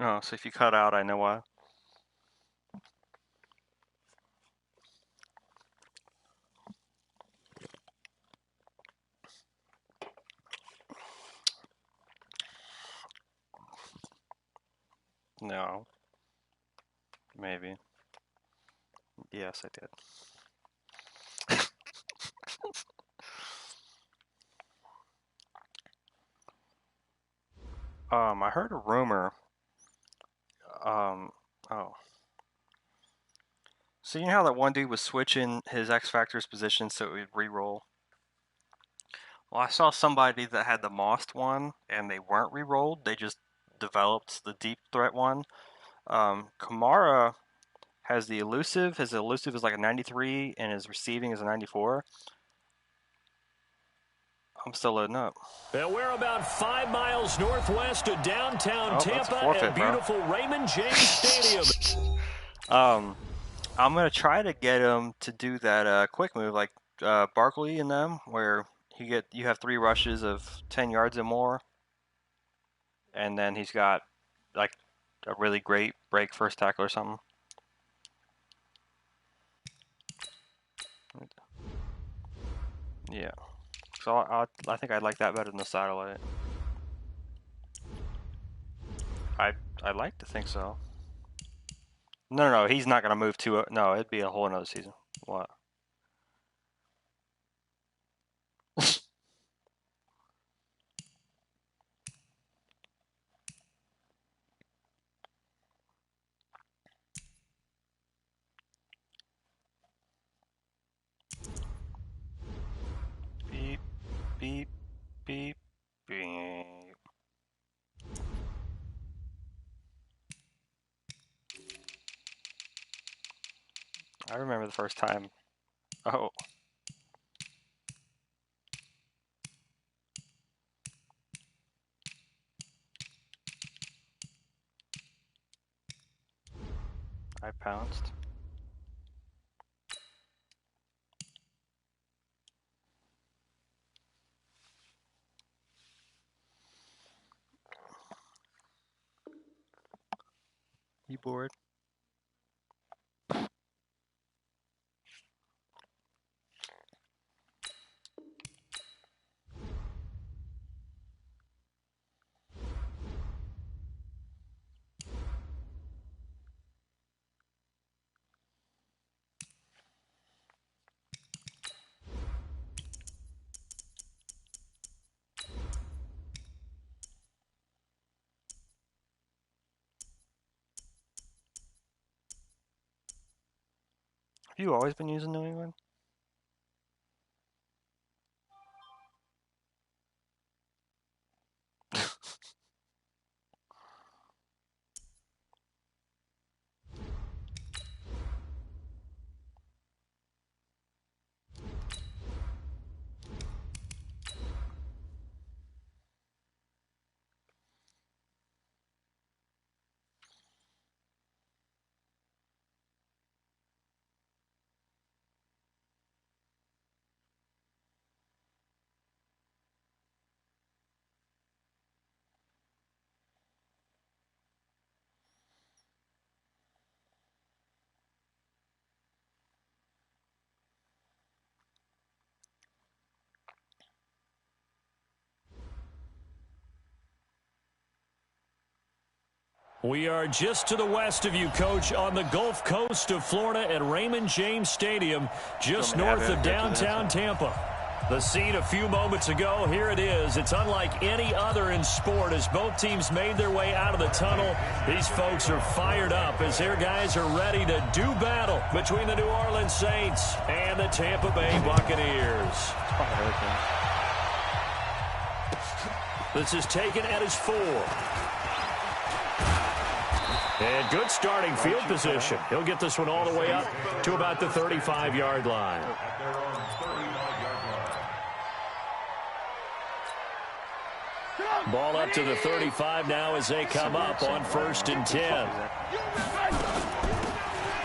Oh, so if you cut out, I know why. No. Maybe. Yes, I did. I heard a rumor. Um, oh. So you know how that one dude was switching his X Factor's position so it would re-roll? Well, I saw somebody that had the Mossed one, and they weren't re-rolled. They just developed the deep threat one. Kamara has the elusive. His elusive is like a 93, and his receiving is a 94. I'm still loading up. And we're about 5 miles northwest of downtown Tampa at beautiful Raymond James Stadium. I'm gonna try to get him to do that quick move like Barkley and them, where you have 3 rushes of 10 yards or more, and then he's got like a really great break first tackle or something. Yeah. So I think I'd like that better than the satellite. I'd like to think so. No, he's not gonna move to it. No, it'd be a whole another season. What? Beep, beep, beep, beep. I remember the first time. Oh. I pounced. You bored? Have you always been using New England? We are just to the west of you, Coach, on the Gulf Coast of Florida at Raymond James Stadium, just north of downtown Tampa. The scene a few moments ago, here it is. It's unlike any other in sport as both teams made their way out of the tunnel. These folks are fired up as their guys are ready to do battle between the New Orleans Saints and the Tampa Bay Buccaneers. This is taken at his 4. And good starting field position. He'll get this one all the way up to about the 35-yard line. Ball up to the 35 now as they come up on 1st and 10.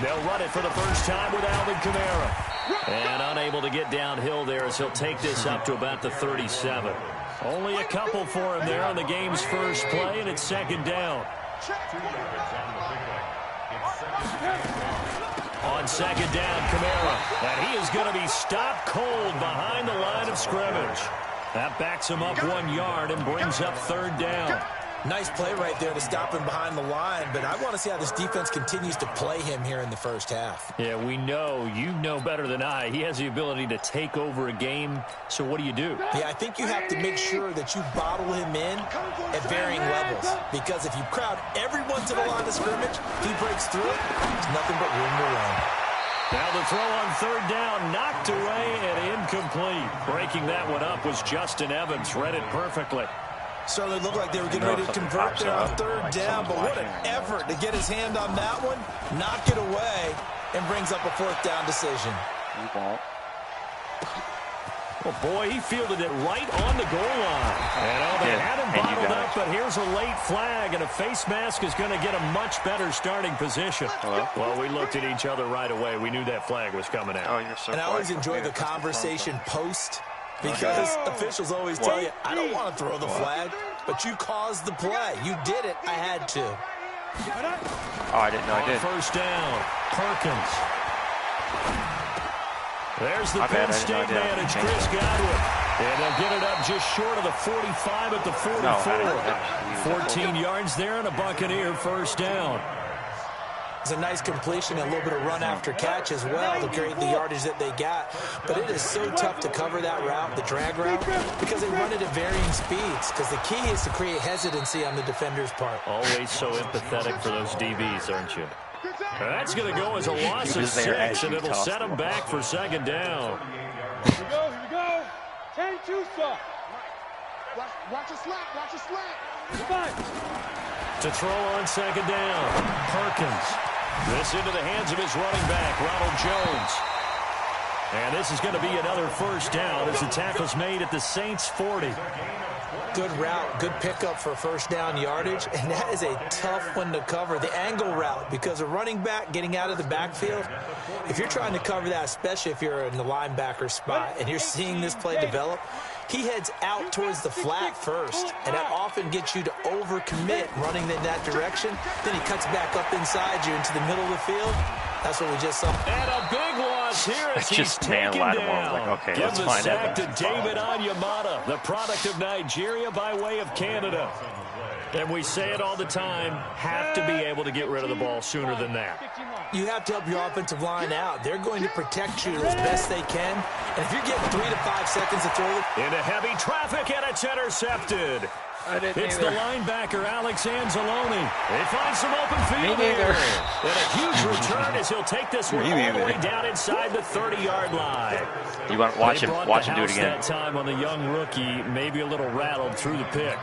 They'll run it for the first time with Alvin Kamara. And unable to get downhill there as he'll take this up to about the 37. Only a couple for him there on the game's first play, and it's 2nd down. On second down, Kamara. And he is going to be stopped cold behind the line of scrimmage. That backs him up 1 yard and brings up third down. Nice play right there to stop him behind the line, but I want to see how this defense continues to play him here in the first half. Yeah, we know. You know better than I. He has the ability to take over a game, so what do you do? Yeah, I think you have to make sure that you bottle him in at varying levels, because if you crowd everyone to the line of scrimmage, he breaks through it, there's nothing but room to run. Now the throw on third down, knocked away and incomplete. Breaking that one up was Justin Evans. Read it perfectly. Certainly looked like they were getting ready to convert there on third down, but what an effort to get his hand on that one, knock it away, and brings up a fourth down decision. You won't. Well, boy, he fielded it right on the goal line. And they had him bottled up, but here's a late flag, and a face mask is going to get a much better starting position. Hello? Well, we looked at each other right away. We knew that flag was coming out. Oh, you're so And I always enjoy the conversation post, because officials always tell you, I don't want to throw the flag, but you caused the play. You did it. I had to. Oh, I didn't know I did. First down, Perkins. There's the Penn State man. It's Chris Godwin. And they'll get it up just short of the 45 at the 44. 14 yards there and a Buccaneer first down. It's a nice completion and a little bit of run after catch as well to create the yardage that they got. But it is so tough to cover that route, the drag route, because they run it at varying speeds. Because the key is to create hesitancy on the defender's part. Always so empathetic for those DBs, aren't you? That's going to go as a loss of 6, and it'll set them back for second down. Here we go. 10-2 stop. Watch your slap, Come on. To throw on second down, Perkins. This into the hands of his running back, Ronald Jones. And this is going to be another first down as the tackle's made at the Saints' 40. Good route, good pickup for first down yardage, and that is a tough one to cover, the angle route, because a running back getting out of the backfield, if you're trying to cover that, especially if you're in the linebacker spot and you're seeing this play develop, he heads out towards the flat first, and that often gets you to overcommit running in that direction. Then he cuts back up inside you into the middle of the field. That's what we just saw. And a big loss here as he's taken down. Like, okay, Give let's the find sack out. to David Onyemata, the product of Nigeria by way of Canada. And we say it all the time, have to be able to get rid of the ball sooner than that. You have to help your offensive line out. They're going to protect you as best they can. And if you're getting 3 to 5 seconds to throw it. Into heavy traffic, and it's intercepted. It's the linebacker, Alex Anzalone. They find some open field here. And a huge return as he'll take this one all the way down inside the 30-yard line. You want to watch him do it again. That time on the young rookie, maybe a little rattled through the pick.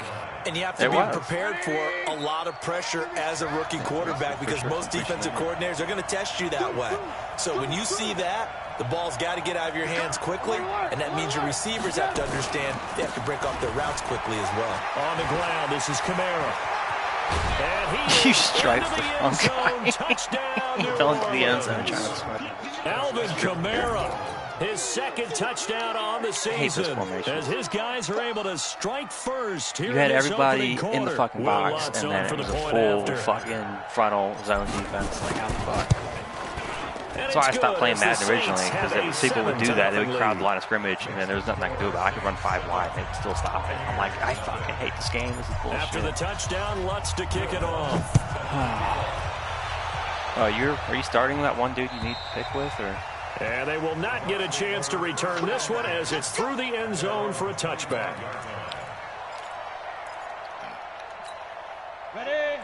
And you have to be prepared for a lot of pressure as a rookie quarterback, because most defensive coordinators are going to test you that way. So when you see that, the ball's got to get out of your hands quickly, and that means your receivers have to understand they have to break off their routes quickly as well. On the ground, this is Kamara. And he stripes the wrong guy. Touchdown. He fell into the end zone trying to sweat. Alvin Kamara, his second touchdown on the season, as his guys are able to strike first here. You had in this everybody opening in the quarter. fucking box, and then it was a full fucking frontal zone defense. Like, how the fuck? That's why I stopped playing Madden originally, because if people would do that, they would crowd the line of scrimmage, and then there was nothing I could do about it. I could run 5 wide, and they would still stop it. I'm like, I fucking hate this game. This is bullshit. After the touchdown, Lutz to kick it off. Oh, are you starting that one dude you need to pick with, or? And they will not get a chance to return this one as it's through the end zone for a touchback.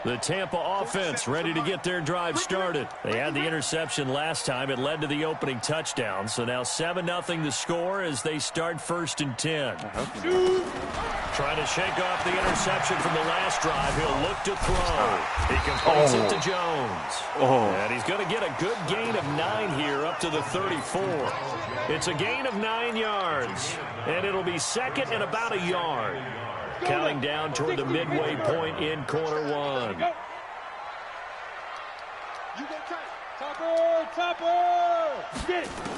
The Tampa offense ready to get their drive started. They had the interception last time. It led to the opening touchdown. So now 7-0 the score as they start 1st and 10. Trying to shake off the interception from the last drive. He'll look to throw. He completes it to Jones. And he's going to get a good gain of 9 here up to the 34. It's a gain of 9 yards. And it'll be second and about a yard. Counting down toward the midway point in quarter one.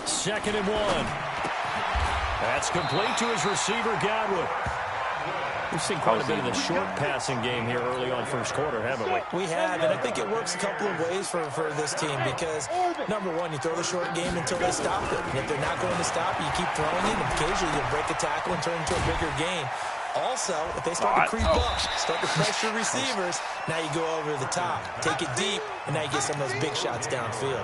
Second and 1. That's complete to his receiver, Godwin. We've seen quite a bit of the short passing game here early on first quarter, haven't we? We have, and I think it works a couple of ways for this team because, number one, you throw the short game until they stop it. And if they're not going to stop it, you keep throwing it, and occasionally you'll break a tackle and turn into a bigger game. Also, if they start to creep up, start to pressure receivers, now you go over the top, take it deep, and now you get some of those big shots downfield.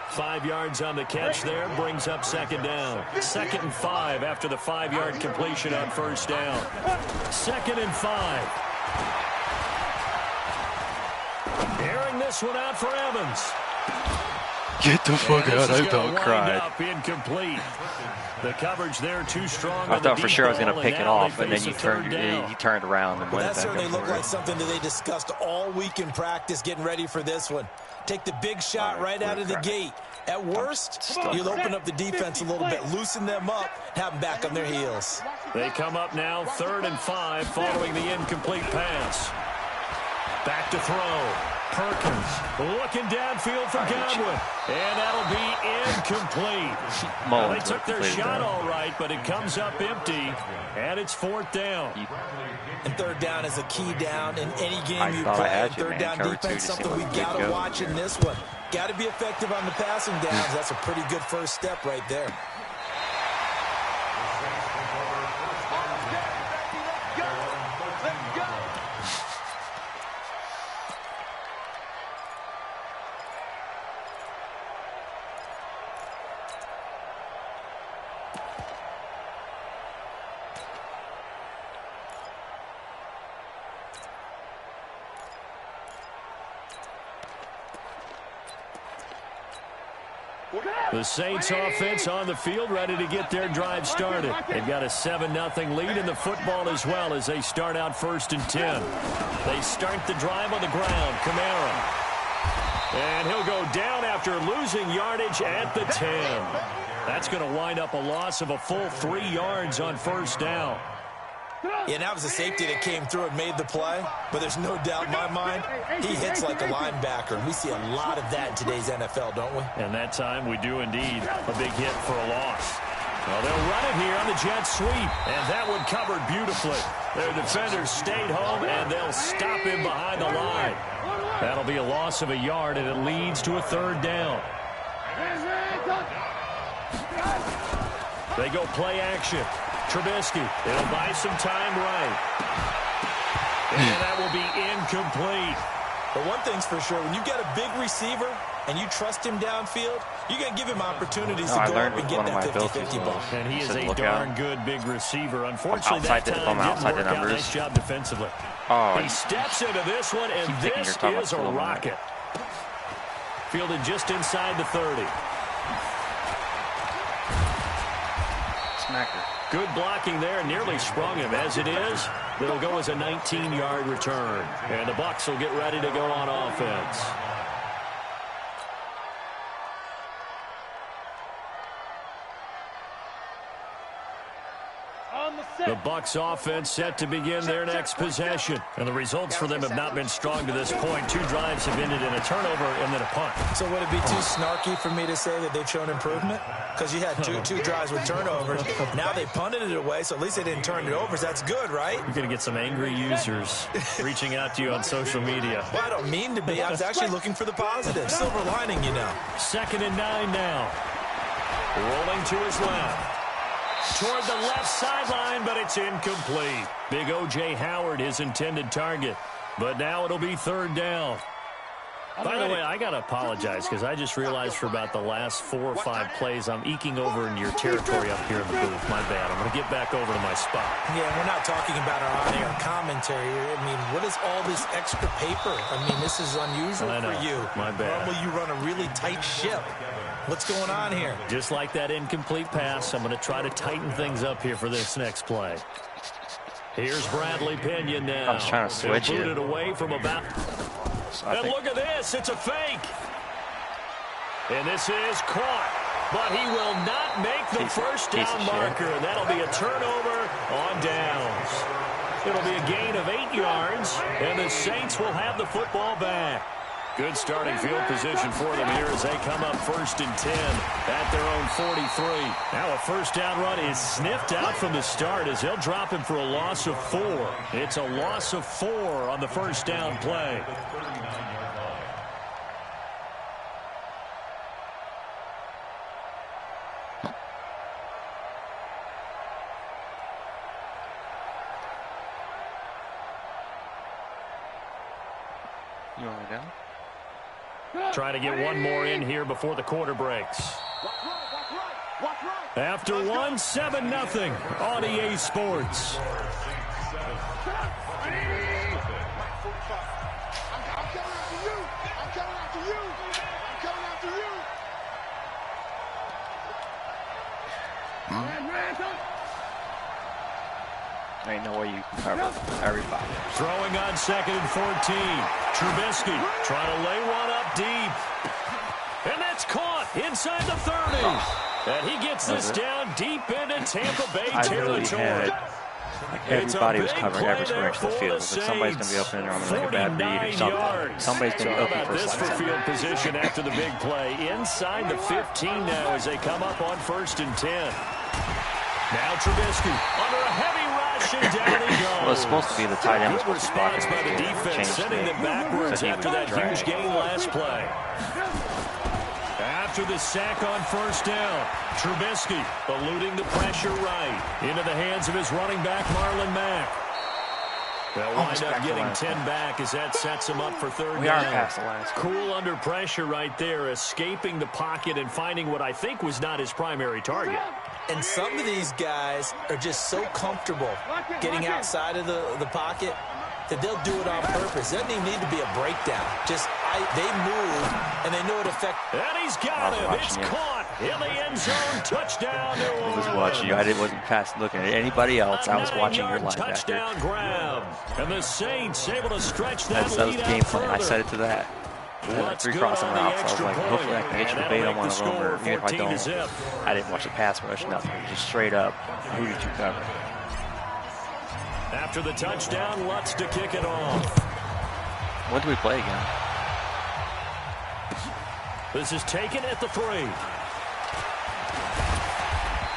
5 yards on the catch there, brings up second down. 2nd and 5 after the 5-yard completion on first down. 2nd and 5. Airing this one out for Evans. Get the fuck out, I about cried. Incomplete. The coverage there too strong. I thought for sure I was going to pick it off, and then he turned around and went that certainly looked like something that they discussed all week in practice getting ready for this one. Take the big shot right out of the gate. At worst, you'll open up the defense a little bit, loosen them up, have them back on their heels. They come up now 3rd and 5 following the incomplete pass. Back to throw. Perkins looking downfield for Godwin. And that'll be incomplete. Well, they took their shot all right, but it comes up empty. And it's 4th down. And 3rd down is a key down in any game you play. 3rd down defense, something we've got to watch in this one. Got to be effective on the passing downs. That's a pretty good first step right there. The Saints offense on the field, ready to get their drive started. They've got a 7-0 lead in the football as well as they start out 1st and 10. They start the drive on the ground. Kamara. And he'll go down after losing yardage at the 10. That's going to wind up a loss of a full 3 yards on 1st down. Yeah, and that was a safety that came through and made the play. But there's no doubt in my mind, he hits like a linebacker. And we see a lot of that in today's NFL, don't we? And that time we do indeed. A big hit for a loss. Well, they'll run it here on the jet sweep. And that one covered beautifully. Their defenders stayed home, and they'll stop him behind the line. That'll be a loss of a yard, and it leads to a 3rd down. They go play action. Trubisky, it'll buy some time right. And that will be incomplete. But one thing's for sure, when you get a big receiver and you trust him downfield, you're going to give him opportunities to go up and get that 50-50 ball. And he is a darn good big receiver. Unfortunately, that time didn't work out. Nice job defensively. He steps into this one, and this is a rocket. Fielded just inside the 30. Smacker. Good blocking there, nearly sprung him. As it is, it'll go as a 19-yard return. And the Bucs will get ready to go on offense. The Bucs offense set to begin their next possession. And the results for them have not been strong to this point. 2 drives have ended in a turnover and then a punt. So would it be too snarky for me to say that they've shown improvement? Because you had two drives with turnovers. Now they punted it away, so at least they didn't turn it over. So that's good, right? You're going to get some angry users reaching out to you on social media. Well, I don't mean to be. I was actually looking for the positive. Silver lining, you know. 2nd and 9 now. Rolling to his left. Toward the left sideline, but it's incomplete. Big O.J. Howard, his intended target. But now it'll be 3rd down. By the way, I got to apologize because I just realized for about the last 4 or 5 plays, I'm eking over in your territory up here in the booth. My bad. I'm going to get back over to my spot. Yeah, we're not talking about our on-air commentary here. I mean, what is all this extra paper? I mean, this is unusual for you. My bad. Normally you run a really tight ship. What's going on here? Just like that incomplete pass, I'm going to try to tighten things up here for this next play. Here's Bradley Pinion now. I was trying to switch it. It away from about... And look at this. It's a fake. And this is caught. But he will not make the first down marker. And that'll be a turnover on downs. It'll be a gain of 8 yards. And the Saints will have the football back. Good starting field position for them here as they come up 1st and 10 at their own 43. Now a first down run is sniffed out from the start as they'll drop him for a loss of 4. It's a loss of 4 on the first down play. You want me down? Trying to get one more in here before the quarter breaks. After one, 7-0 on EA Sports. I'm coming after you. There ain't no way you can cover everybody. Throwing on 2nd and 14. Trubisky trying to lay one up deep. And that's caught inside the 30. And he gets this down deep into Tampa Bay territory. Everybody was covering every square inch of the field. If somebody's going to be open in there, I'm going to make a bad read or something. Somebody's going to be open for a this for field position after the big play. Inside the 15 now as they come up on 1st and 10. Now Trubisky under a heavy rush and down he goes. Well, it's supposed to be the tight end. Good response by the defense, sending them backwards after that huge gain last play. After the sack on 1st down, Trubisky eluding the pressure right into the hands of his running back, Marlon Mack. They'll wind up getting 10 back as that sets him up for 3rd down. We are past the last. Cool under pressure right there, escaping the pocket and finding what I think was not his primary target. And some of these guys are just so comfortable getting outside of the pocket that they'll do it on purpose. It doesn't even need to be a breakdown. Just they move, and they know it affects. And he's got him. It's caught in the end zone. Touchdown, New Orleans. I was watching you. I wasn't past looking at anybody else. I was watching your linebacker. Touchdown grab. And the Saints able to stretch that That was lead the game out plan. I further. set it to that. Three crossing routes. I was like, hopefully I can get you the bait on one of them, or even if I don't. I didn't watch the pass rush, nothing. Just straight up, who did you cover? After the touchdown, Lutz to kick it off. When do we play again? This is taken at the 3.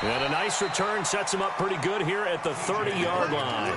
And a nice return sets him up pretty good here at the 30-yard line.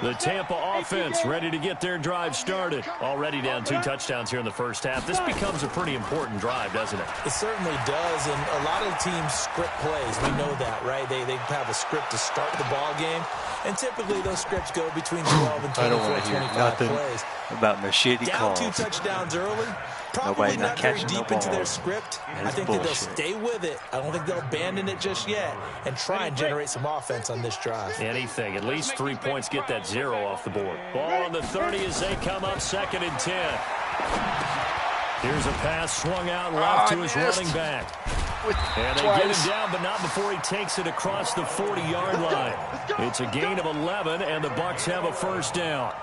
The Tampa offense ready to get their drive started. Already down 2 touchdowns here in the first half. This becomes a pretty important drive, doesn't it? It certainly does, and a lot of teams script plays. We know that, right? They have a script to start the ball game, and typically those scripts go between 12 and 24, 25 plays. About no shitty down calls. 2 touchdowns early. Probably not very deep into their script. I think that they'll stay with it. I don't think they'll abandon it just yet and try and generate some offense on this drive. Anything. At least 3 points get that 0 off the board. Ball on the 30 as they come up 2nd and 10. Here's a pass swung out left to his running back. And they get him down, but not before he takes it across the 40-yard line. It's a gain of 11, and the Bucs have a first down.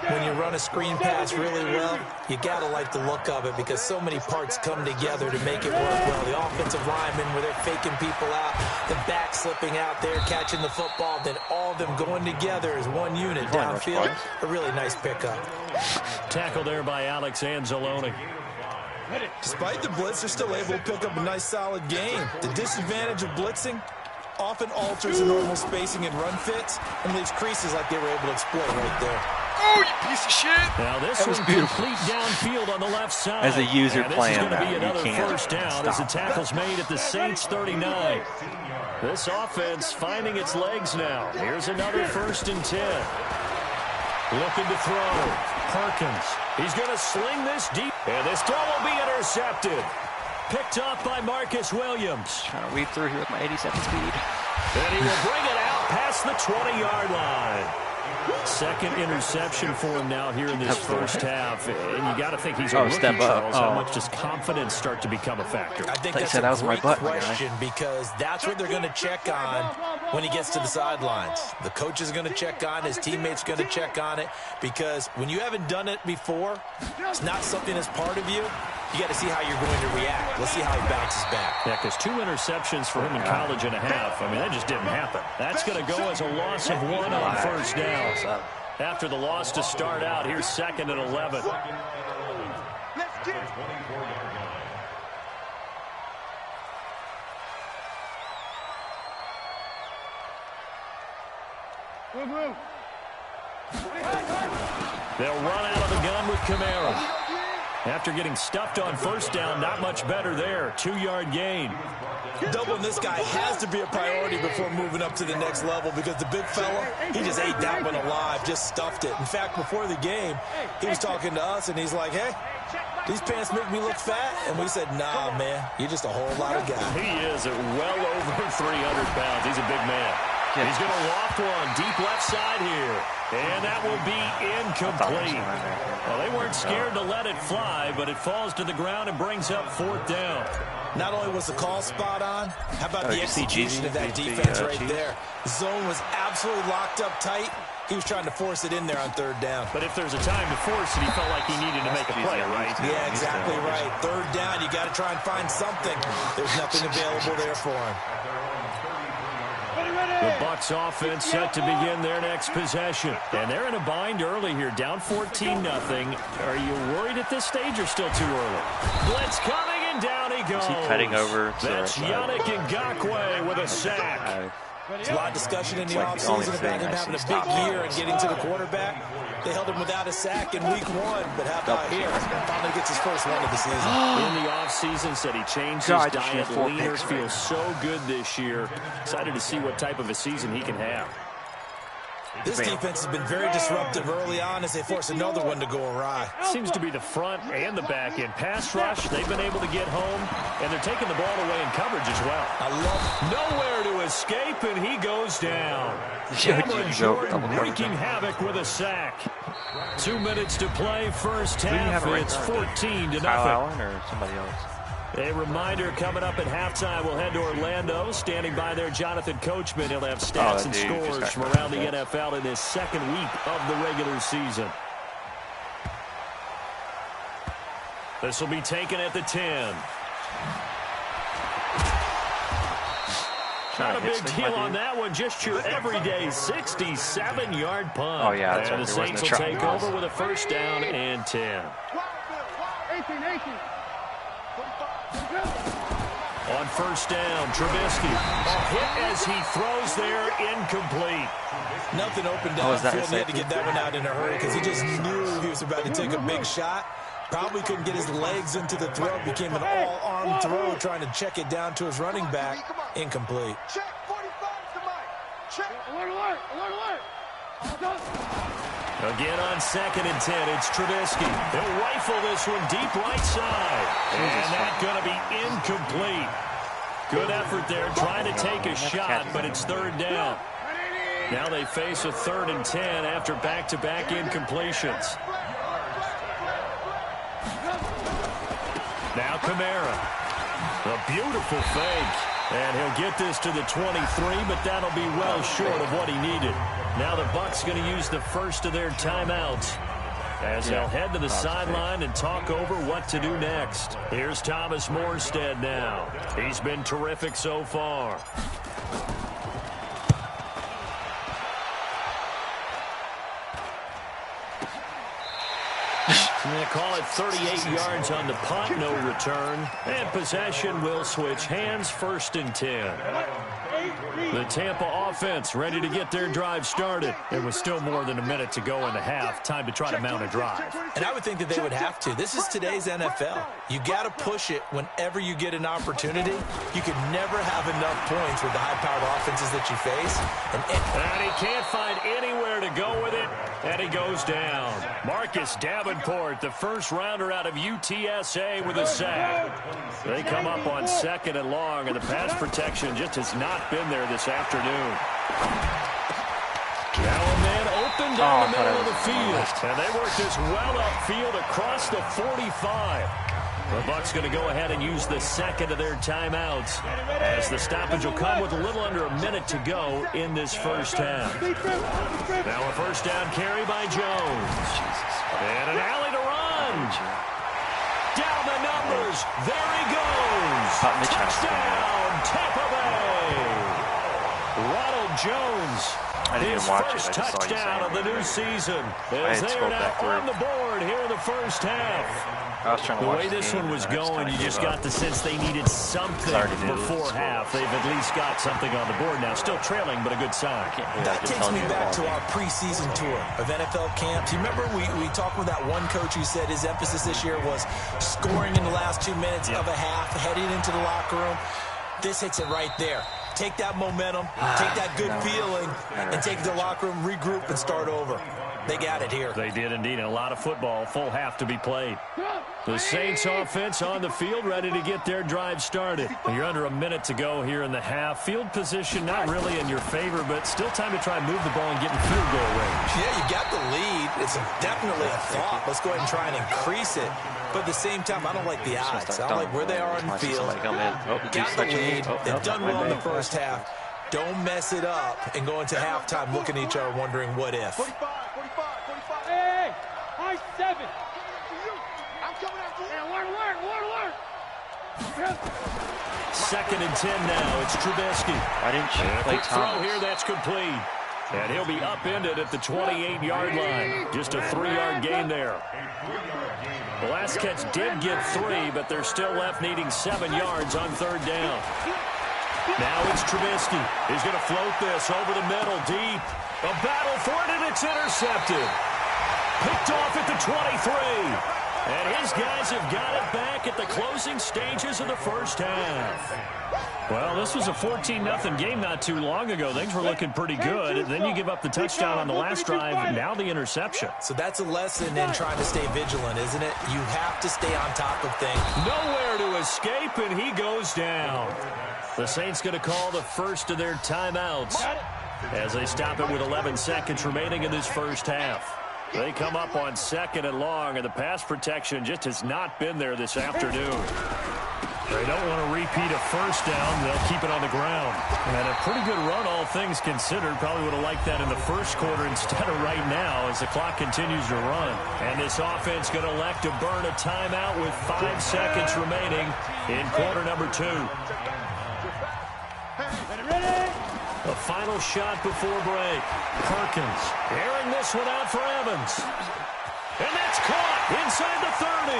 When you run a screen pass really well, you got to like the look of it because so many parts come together to make it work well. The offensive linemen where they're faking people out, the back slipping out there, catching the football, then all of them going together as one unit downfield. A really nice pickup. Tackle there by Alex Anzalone. Despite the blitz, they're still able to pick up a nice solid game. The disadvantage of blitzing often alters the normal spacing and run fits and leaves creases like they were able to exploit right there. Oh, you piece of shit! Now this was complete downfield on the left side. As a user playing that, you another can't first down as the tackle's made at the Saints 39. This offense finding its legs now. Here's another 1st and 10. Looking to throw. Perkins. He's going to sling this deep. And this throw will be intercepted. Picked off by Marcus Williams. Trying to weave through here with my 87 speed. And he will bring it out past the 20-yard line. Second interception for him now here in this first half. And you got to think he's a rookie, step up. Charles. How much does confidence start to become a factor? I think that's a great question because that's what they're going to check on when he gets to the sidelines. The coach is going to check on, his teammates are going to check on it because when you haven't done it before, it's not something that's part of you. you got to see how you're going to react. Let's see how he bounces back. Yeah, because 2 interceptions for him in college and a half. I mean, that just didn't happen. That's going to go as a loss of 1 on first down. After the loss to start out, here's 2nd and 11. Let's get it. Move. They'll run out of the gun with Kamara. After getting stuffed on first down, not much better there. 2-yard gain. Doubling this guy has to be a priority before moving up to the next level because the big fella, he just ate that one alive, just stuffed it. In fact, before the game, he was talking to us, and he's like, hey, these pants make me look fat. And we said, nah, man, you're just a whole lot of guy. He is at well over 300 pounds. He's a big man. He's going to loft one deep left side here. And that will be incomplete. Well, they weren't scared to let it fly, but it falls to the ground and brings up 4th down. Not only was the call spot on, how about the execution of that defense right there? The zone was absolutely locked up tight. He was trying to force it in there on 3rd down. But if there's a time to force it, he felt like he needed to make a play, right? Yeah, exactly right. 3rd down, you got to try and find something. There's nothing available there for him. The Bucs offense set to begin their next possession. And they're in a bind early here, down 14-0. Are you worried at this stage or still too early? Blitz coming, and down he goes. Is he cutting over to That's Yannick Ngakoue with a sack. There's a lot of discussion in the offseason about him having a big year and getting to the quarterback. They held him without a sack in week 1, but how about here? Finally gets his first one of the season. In the offseason, said he changed his diet, leaner, feels so good this year. Excited to see what type of a season he can have. This defense has been very disruptive early on as they force another one to go awry. Seems to be the front and the back end. Pass rush, they've been able to get home, and they're taking the ball away in coverage as well. I love nowhere to escape, and he goes down. Cameron Jordan wreaking havoc with a sack. 2 minutes to play, first half. It's 14-0. Kyle Allen or somebody else? A reminder coming up at halftime. We'll head to Orlando. Standing by there, Jonathan Coachman. He'll have stats and scores from around the NFL in his 2nd week of the regular season. This will be taken at the 10. Not a big deal on that one. Just your everyday 67-yard punt. Oh, yeah. That's and the Saints will take over with a first down and 10. 18. On first down, Trubisky. Hit as he throws there, incomplete. Nothing opened downfield. He had to get that one out in a hurry because he just knew he was about to take a big shot. Probably couldn't get his legs into the throw. Became an all-arm throw, trying to check it down to his running back. Incomplete. Check 45 to Mike. Check. Alert. Again on 2nd and 10, it's Trubisky. He'll rifle this one deep right side. And that's going to be incomplete. Good effort there, trying to take a shot, but it's 3rd down. Now they face a 3rd and 10 after back-to-back incompletions. Now Kamara. A beautiful fake. And he'll get this to the 23, but that'll be well short of what he needed. Now the Bucs going to use the first of their timeouts as they'll head to the sideline and talk over what to do next. Here's Thomas Morstead now. He's been terrific so far. I'm going to call it 38 yards on the punt, no return. And possession will switch hands, 1st and 10. The Tampa offense ready to get their drive started. It was still more than a minute to go in the half. Time to try to mount a drive. And I would think that they would have to. This is today's NFL. You got to push it whenever you get an opportunity. You can never have enough points with the high-powered offenses that you face. And he can't find anywhere to go with it, and he goes down. Marcus Davenport, the first rounder out of UTSA with a sack. They come up on 2nd and long, and the pass protection just has not been there this afternoon. Now a man open down the middle of the field, and they work this well upfield across the 45. The Bucs going to go ahead and use the 2nd of their timeouts as the stoppage will come with a little under a minute to go in this first half. Now a first down carry by Jones. And an alley to run. Down the numbers. There he goes. Touchdown, Tampa Bay. Ronald Jones. His first touchdown of the new season. As they are now on the board here in the first half. The way this one was going, you just got the sense they needed something before half. They've at least got something on the board now. Still trailing, but a good sign. That takes me back to our preseason tour of NFL camps. You remember we talked with that one coach who said his emphasis this year was scoring in the last 2 minutes of a half, heading into the locker room. This hits it right there. Take that momentum, take that good feeling, and take the locker room, regroup, and start over. They got it here. They did indeed. And a lot of football, full half to be played. The Saints offense on the field, ready to get their drive started. You're under a minute to go here in the half. Field position not really in your favor, but still time to try and move the ball and get in field goal range. Yeah, you got the lead. It's definitely a thought. Let's go ahead and try and increase it. But at the same time, I don't like the odds. I don't like where they are on the field. Got the lead. They've done well in the first half. Don't mess it up and go into halftime looking at each other wondering what if. 45. Hey, high 7. I'm coming after you. Alert. 2nd and 10 now. It's Trubisky. Why didn't you play Thomas? Throw here, that's complete. And he'll be upended at the 28-yard line. Just a 3-yard gain there. The last catch did get 3, but they're still left needing 7 yards on 3rd down. Now it's Trubisky. He's going to float this over the middle, deep. A battle for it, and it's intercepted. Picked off at the 23. And his guys have got it back at the closing stages of the first half. Well, this was a 14-0 game not too long ago. Things were looking pretty good. And then you give up the touchdown on the last drive, now the interception. So that's a lesson in trying to stay vigilant, isn't it? You have to stay on top of things. Nowhere to escape, and he goes down. The Saints going to call the first of their timeouts as they stop it with 11 seconds remaining in this first half. They come up on 2nd and long, and the pass protection just has not been there this afternoon. They don't want to repeat a first down. They'll keep it on the ground. And a pretty good run, all things considered. Probably would have liked that in the first quarter instead of right now as the clock continues to run. And this offense going to elect to burn a timeout with 5 seconds remaining in quarter number 2. The final shot before break. Perkins airing this one out for Evans. And that's caught inside the 30.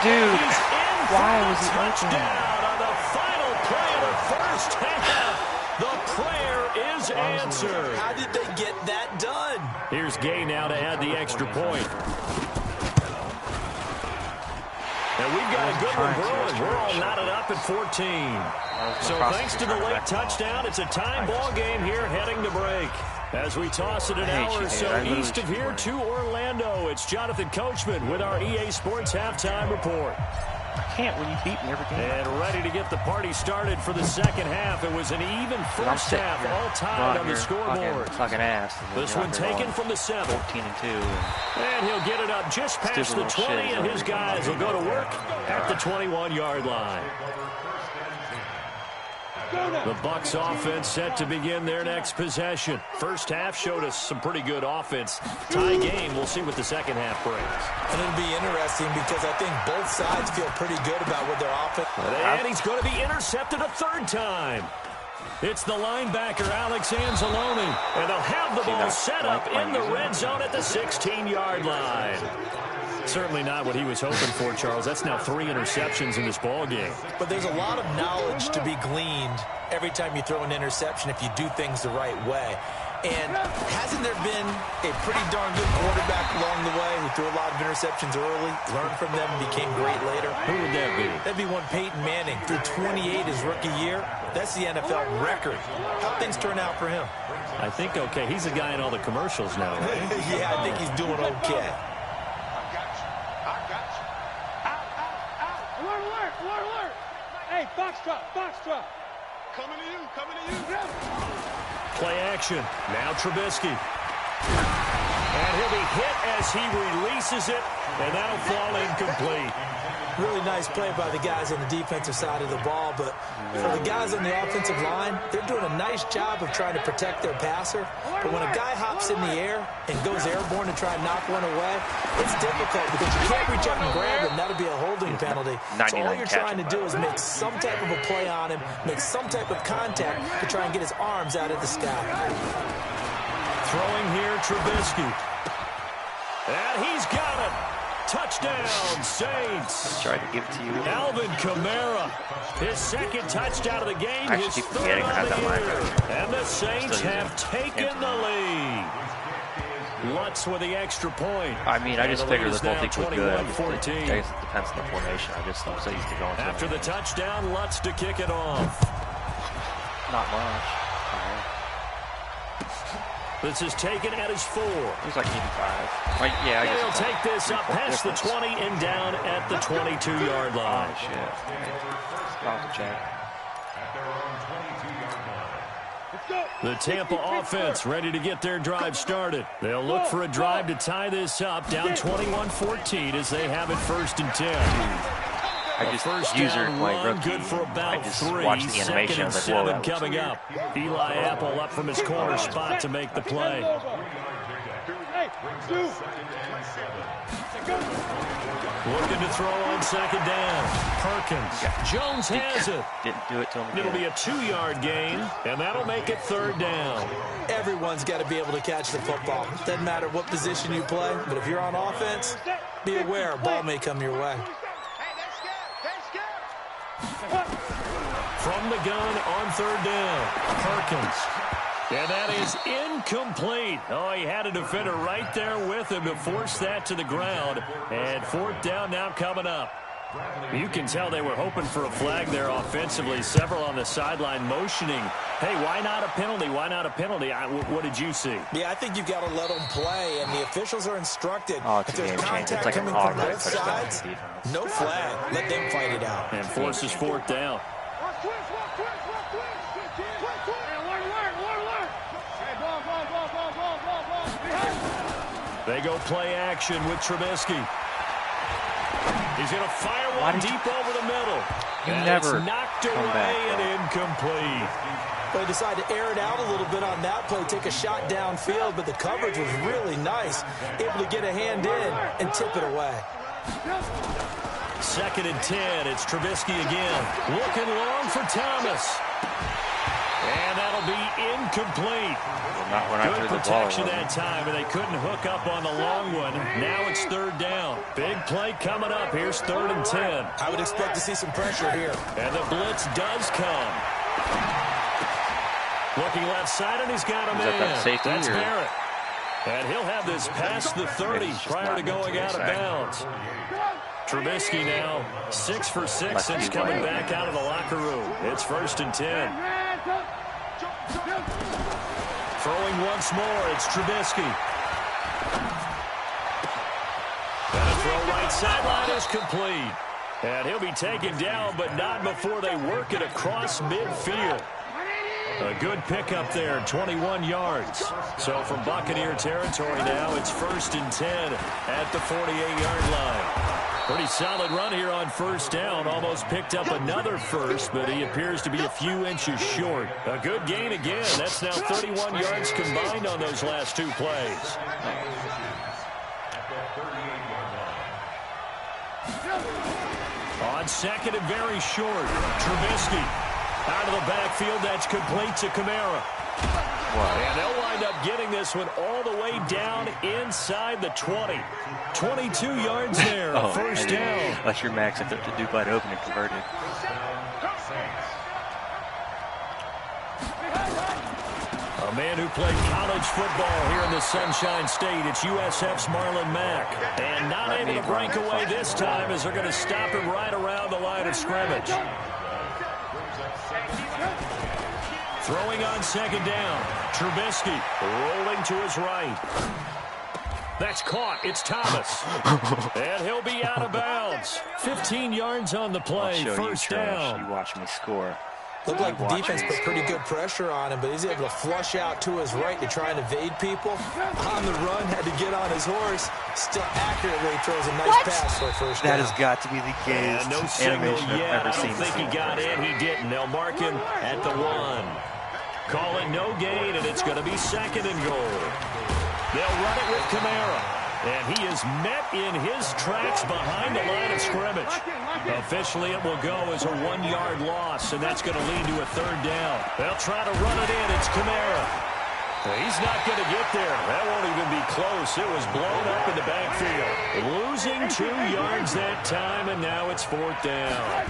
Dude, He's in why for was the he open? touchdown on the final play of the first half. The prayer is answered. How did they get that done? Here's Gay now to add the extra point. And we've got a good one brewing. We're all knotted up at 14. So thanks to the late touchdown, it's a time ball game here heading to break. As we toss it an hour or so east of here to Orlando, it's Jonathan Coachman with our EA Sports Halftime Report. I can't when you beat me every game. And ready to get the party started for the second half. It was an even first half, all tied on the scoreboard. Fucking ass. This one taken from the 7. 14-2. And he'll get it up just past the 20, and his guys will go to work at the 21-yard line. The Bucs offense set to begin their next possession. First half showed us some pretty good offense. Tie game. We'll see what the second half brings. And it'll be interesting because I think both sides feel pretty good about what their offense. And he's going to be intercepted a 3rd time. It's the linebacker, Alex Anzalone. And they'll have the ball set up in the red zone at the 16-yard line. Certainly not what he was hoping for, Charles. That's now 3 interceptions in this ball game. But there's a lot of knowledge to be gleaned every time you throw an interception if you do things the right way. And hasn't there been a pretty darn good quarterback along the way who threw a lot of interceptions early, learned from them, and became great later? Who would that be? That'd be one Peyton Manning. Threw 28 his rookie year. That's the NFL record. How'd things turn out for him? I think okay. He's the guy in all the commercials now, right? Yeah, I think he's doing okay. Alert. Hey, box drop. Coming to you. Play action. Now Trubisky. And he'll be hit as he releases it, and that'll fall incomplete. Really nice play by the guys on the defensive side of the ball, but for the guys on the offensive line, they're doing a nice job of trying to protect their passer. But when a guy hops in the air and goes airborne to try and knock one away, it's difficult because you can't reach out and grab him. That'll be a holding penalty. So all you're trying to do is make some type of a play on him, make some type of contact to try and get his arms out of the sky. Throwing here, Trubisky. And he's got it. Touchdown, Saints. Tried to give it to you. Alvin Kamara, his second touchdown of the game. I keep forgetting I have that linebacker. And the Saints have taken the lead. Lutz with the extra point. I mean, I just figured the whole thing was good. I guess it 14. depends on the formation. I just don't say used to going to After the touchdown, Lutz to kick it off. Not much. This is taken at his 4. He's like 85. Like, yeah, I guess he'll take this up past the 20 and down at the 22-yard line. Oh, shit. Off the check. The Tampa offense ready to get their drive started. They'll look for a drive to tie this up, down 21-14 as they have it 1st and 10. I just user like rookie. Good for about I just 3. watched the animation. I was like, whoa, that coming up. Eli Apple up from his corner spot to make the play. Looking to throw on 2nd down. Perkins. Jones has it. Didn't do it to him again. It'll be a 2-yard gain, and that'll make it 3rd down. Everyone's got to be able to catch the football. Doesn't matter what position you play, but if you're on offense, be aware a ball may come your way. From the gun on 3rd down, Perkins. And that is incomplete. Oh, he had a defender right there with him to force that to the ground. And 4th down now coming up. You can tell they were hoping for a flag there offensively. Several on the sideline motioning. Hey, why not a penalty? Why not a penalty? What did you see? Yeah, I think you've got to let them play, and the officials are instructed. Oh, it's if there's a game changer. contact It's like coming an from automatic both touchdown sides, defense. no flag. Let them fight it out. And forces 4th down. They go play action with Trubisky. He's going to fire one deep over the middle. And it's knocked away and incomplete. They decided to air it out a little bit on that play, take a shot downfield, but the coverage was really nice. Able to get a hand in and tip it away. 2nd and 10. It's Trubisky again. Looking long for Thomas. And that'll be incomplete. Good protection that time, and they couldn't hook up on the long one. Now it's 3rd down. Big play coming up. Here's 3rd and 10. I would expect to see some pressure here. And the blitz does come. Looking left side, and he's got a man. That's Barrett. And he'll have this past the 30 prior to going out of bounds. Trubisky now 6 for 6 since coming back out of the locker room. It's 1st and 10. Throwing once more, it's Trubisky. And a throw right sideline is complete. And he'll be taken down, but not before they work it across midfield. A good pickup there, 21 yards. So from Buccaneer territory now, it's 1st and 10 at the 48-yard line. Pretty solid run here on 1st down. Almost picked up another first, but he appears to be a few inches short. A good gain again. That's now 31 yards combined on those last 2 plays. On 2nd and very short, Trubisky. Out of the backfield, that's complete to Kamara. Wow. And they'll wind up getting this one all the way down inside the 20. 22 yards there, 1st down. Unless you're Max, if the Duke wide open and converted. A man who played college football here in the Sunshine State. It's USF's Marlon Mack. And not able to break away this time as they're going to stop him right around the line of scrimmage. Throwing on 2nd down. Trubisky rolling to his right. That's caught. It's Thomas. And he'll be out of bounds. 15 yards on the play. 1st down. You watch me score. Looked like the defense put pretty good pressure on him, but he's able to flush out to his right to try and evade people. On the run, had to get on his horse. Still accurately throws a nice pass for a first down. That has got to be the gayest no signal animation yet. I've ever seen. I don't think he got in. He didn't. They'll mark him at the 1. Call it no gain, and it's going to be 2nd and goal. They'll run it with Kamara. And he is met in his tracks behind the line of scrimmage. Officially, it will go as a 1-yard loss, and that's going to lead to a 3rd down. They'll try to run it in. It's Kamara. He's not going to get there. That won't even be close. It was blown up in the backfield. Losing 2 yards that time, and now it's 4th down.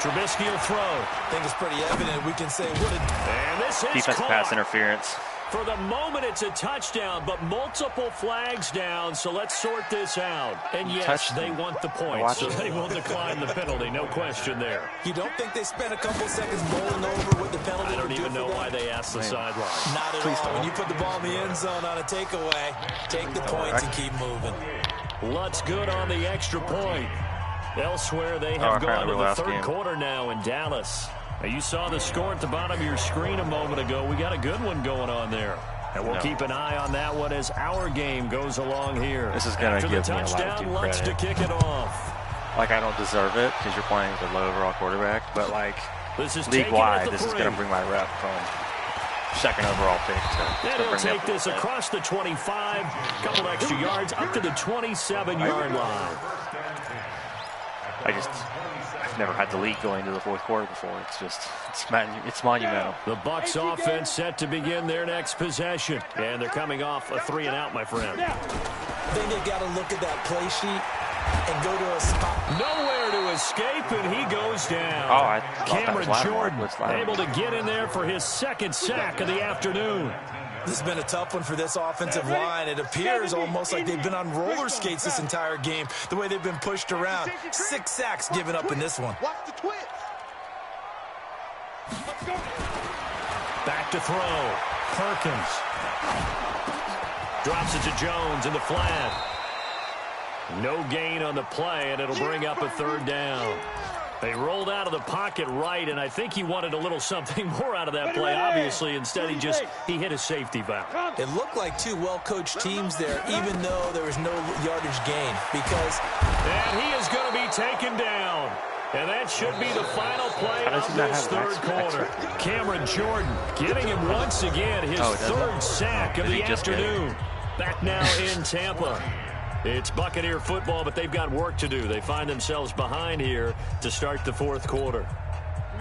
Trubisky will throw. I think it's pretty evident. We can say what a... And this is defensive pass interference. For the moment, it's a touchdown, but multiple flags down, so let's sort this out. And yes, they want the points, so they will decline the penalty, no question there. You don't think they spent a couple seconds mulling over what the penalty I don't even know why they asked the sideline. Not at all. When you put the ball in the end zone on a takeaway, take the points and keep moving. Lutt's good on the extra point. Elsewhere, they have gone to the 3rd quarter now in Dallas. Now, you saw the score at the bottom of your screen a moment ago. We got a good one going on there. And we'll keep an eye on that one as our game goes along here. This is going to give me a lot of due Lutz to kick it off. Like, I don't deserve it because you're playing with a low overall quarterback. But, like, league-wide, this is going to bring my rep from 2nd overall pick to and he'll take this across the 25, a couple extra yards, up to the 27-yard line. I've never had the lead going into the 4th quarter before. It's monumental. The Bucs offense set to begin their next possession. And they're coming off a 3-and-out, my friend. I think they got to look at that play sheet and go to a spot. Nowhere to escape, and he goes down. Oh, I Cameron Jordan able to get in there for his 2nd sack of the afternoon. This has been a tough one for this offensive line. It appears almost like they've been on roller skates this entire game, the way they've been pushed around. 6 sacks given up in this one. Back to throw. Perkins. Drops it to Jones in the flat. No gain on the play, and it'll bring up a 3rd down. They rolled out of the pocket right, and I think he wanted a little something more out of that play, obviously. Instead, he hit a safety valve. It looked like 2 well-coached teams there, even though there was no yardage gain. And he is going to be taken down. And that should be the final play of this 3rd quarter. Cameron Jordan getting him once again, his 3rd sack of the afternoon. Back now in Tampa. It's Buccaneer football, but they've got work to do. They find themselves behind here to start the 4th quarter.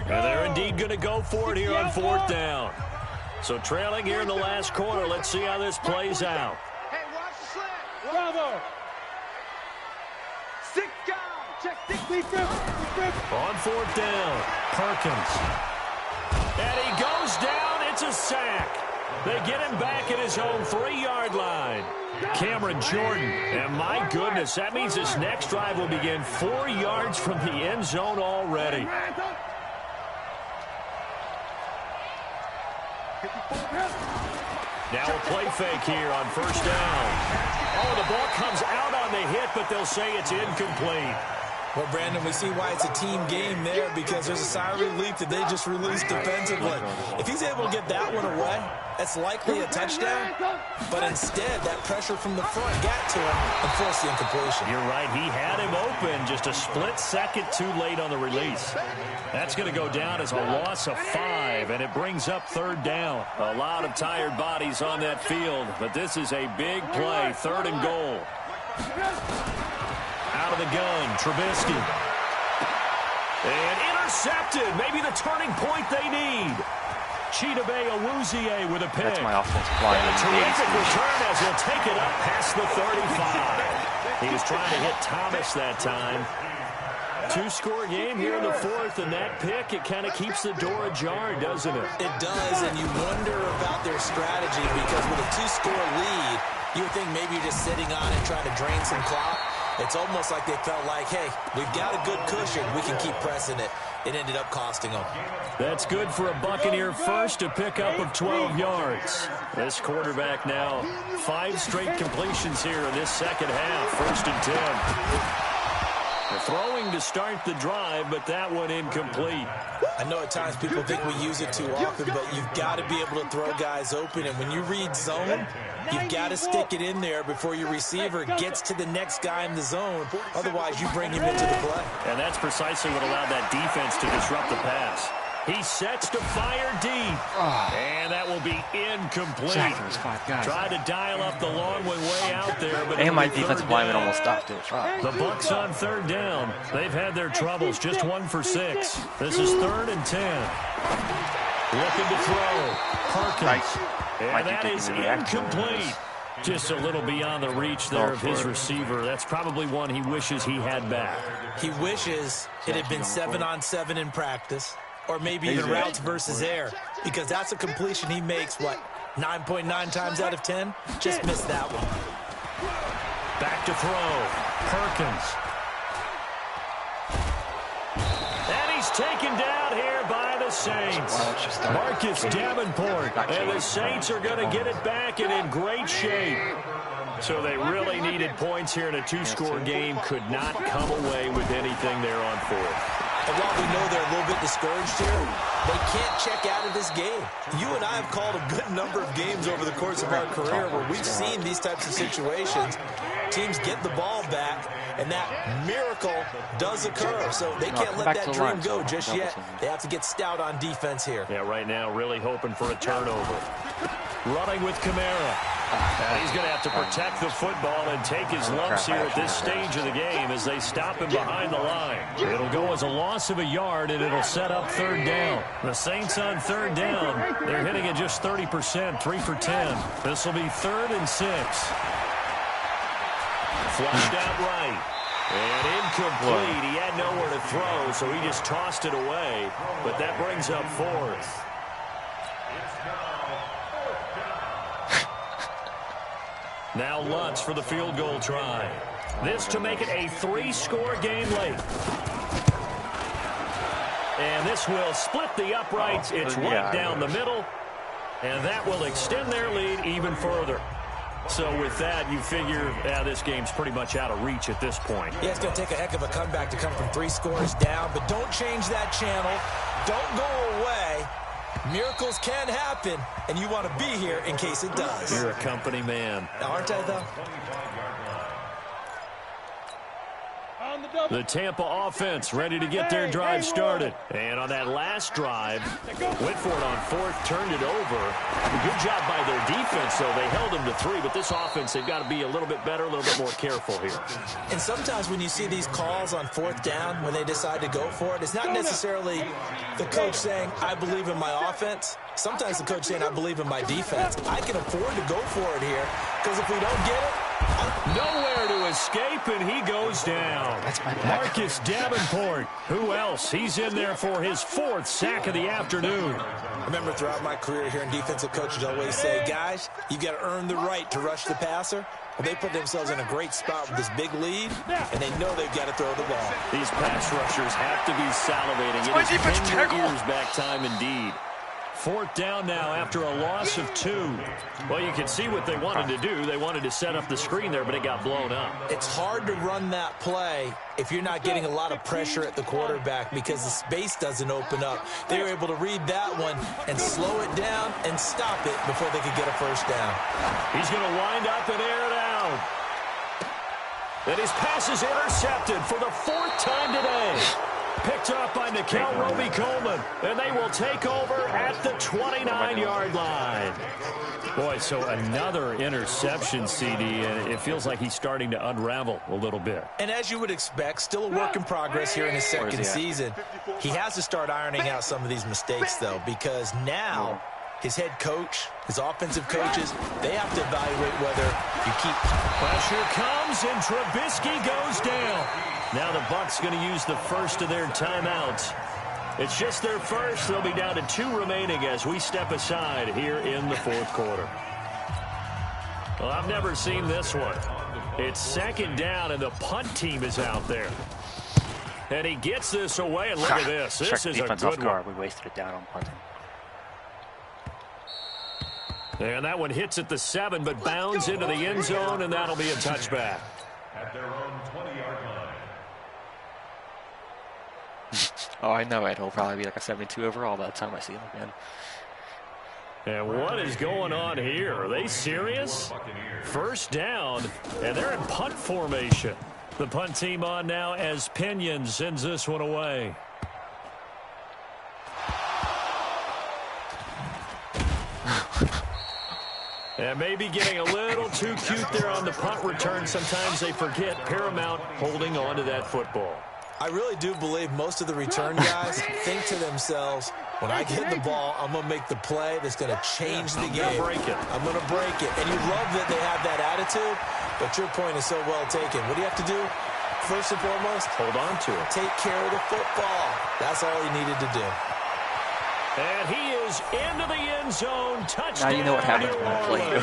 And they're indeed going to go for it here on 4th down. So trailing here in the last quarter. Let's see how this plays out. Hey, watch the slant. Bravo. 6 guys. Check 6 defense. On 4th down, Perkins. And he goes down. It's a sack. They get him back at his own 3-yard line. Cameron Jordan, and my goodness, that means this next drive will begin 4 yards from the end zone already. Now a play fake here on 1st down. Oh, the ball comes out on the hit, but they'll say it's incomplete. Well, Brandon, we see why it's a team game there, because there's a sigh of relief that they just released defensively. If he's able to get that one away, that's likely a touchdown. But instead, that pressure from the front got to him and forced the incompletion. You're right. He had him open just a split second too late on the release. That's going to go down as a loss of 5, and it brings up 3rd down. A lot of tired bodies on that field, but this is a big play, 3rd and goal. Out of the gun, Trubisky. And intercepted. Maybe the turning point they need. Chidobe Awuzie with a pick. That's my offensive line. And a terrific return as he'll take it up past the 35. He was trying to hit Thomas that time. 2-score game here in the 4th, and that pick, it kind of keeps the door ajar, doesn't it? It does, and you wonder about their strategy, because with a 2-score lead, you would think maybe you're just sitting on it trying to drain some clock. It's almost like they felt like, hey, we've got a good cushion. We can keep pressing it. It ended up costing them. That's good for a Buccaneer first, a pickup of 12 yards. This quarterback now 5 straight completions here in this second half. 1st and 10. The throwing to start the drive, but that one incomplete. I know at times people think we use it too often, but you've got to be able to throw guys open. And when you read zone, you've got to stick it in there before your receiver gets to the next guy in the zone. Otherwise, you bring him into the play. And that's precisely what allowed that defense to disrupt the pass. He sets to fire deep. And that will be incomplete. Exactly, 5 guys. Tried to dial up the long one way out there, but and my defensive lineman almost stopped it. The Bucs on 3rd down. They've had their troubles, just 1 for 6. This is 3rd and 10. Looking to throw. Perkins. And that is incomplete. Just a little beyond the reach there of his receiver. That's probably one he wishes he had back. He wishes it had been 7-on-7 in practice, or maybe even routes versus air, because that's a completion he makes, 9.9 times out of 10? Just missed that one. Back to throw. Perkins. And he's taken down here by the Saints. Marcus Davenport. And the Saints are going to get it back and in great shape. So they really needed points here in a 2-score game. Could not come away with anything there on 4th. And while we know they're a little bit discouraged here, they can't check out of this game. You and I have called a good number of games over the course of our career where we've seen these types of situations. Teams get the ball back, and that miracle does occur. So they can't let that dream go just yet. They have to get stout on defense here. Yeah, right now really hoping for a turnover. Running with Kamara. And he's going to have to protect the football and take his lumps here at this stage of the game as they stop him behind the line. It'll go as a loss of a yard, and it'll set up 3rd down. The Saints on 3rd down. They're hitting at just 30%, 3 for 10. This will be 3rd and 6. Flushed out right. And incomplete. He had nowhere to throw, so he just tossed it away. But that brings up 4th. Now Lutz for the field goal try. This to make it a 3-score game late. And this will split the uprights. It's right down the middle. And that will extend their lead even further. So with that, you figure this game's pretty much out of reach at this point. Yeah, it's going to take a heck of a comeback to come from 3 scores down. But don't change that channel. Don't go away. Miracles can happen, and you want to be here in case it does. You're a company man. Aren't I, though? The Tampa offense ready to get their drive started. And on that last drive, went for it on 4th, turned it over. Good job by their defense, though. They held them to 3, but this offense, they've got to be a little bit better, a little bit more careful here. And sometimes when you see these calls on 4th down, when they decide to go for it, it's not necessarily the coach saying, I believe in my offense. Sometimes the coach saying, I believe in my defense. I can afford to go for it here, because if we don't get it, nowhere to escape, and he goes down. That's my back. Marcus Davenport. Who else? He's in there for his 4th sack of the afternoon. I remember throughout my career here in defensive coaches always say, guys, you got to earn the right to rush the passer. Well, they put themselves in a great spot with this big lead, and they know they've got to throw the ball. These pass rushers have to be salivating. It is 10 years back time indeed. 4th down now after a loss of 2. Well, you can see what they wanted to do. They wanted to set up the screen there, but it got blown up. It's hard to run that play if you're not getting a lot of pressure at the quarterback because the space doesn't open up. They were able to read that one and slow it down and stop it before they could get a 1st down. He's going to wind up and air it out. And his pass is intercepted for the 4th time today. Picked up by Nikel Roby-Coleman, and they will take over at the 29-yard line. Boy, so another interception, CD, and it feels like he's starting to unravel a little bit. And as you would expect, still a work in progress here in his 2nd season. He has to start ironing out some of these mistakes, though, because now his head coach, his offensive coaches, they have to evaluate whether you keep. Pressure comes, and Trubisky goes down. Now the Bucs going to use the first of their timeouts. It's just their first. They'll be down to 2 remaining as we step aside here in the 4th quarter. Well, I've never seen this one. It's 2nd down, and the punt team is out there. And he gets this away, and look at this. This is a good one. We wasted it down on punting. And that one hits at the 7, but bounds into the end zone, and that'll be a touchback. At their own 20-yard line. Oh, I know it. He'll probably be like a 72 overall by the time I see him again. And what is going on here? Are they serious? First down, and they're in punt formation. The punt team on now as Pinion sends this one away. And maybe getting a little too cute there on the punt return. Sometimes they forget Paramount holding on to that football. I really do believe most of the return guys think to themselves, when I get the ball, I'm going to make the play that's going to change the game. I'm going to break it. And you love that they have that attitude, but your point is so well taken. What do you have to do? First and foremost, hold on to it. Take care of the football. That's all you needed to do. And he is into the end zone. Touchdown. Now you know what happens when I play you.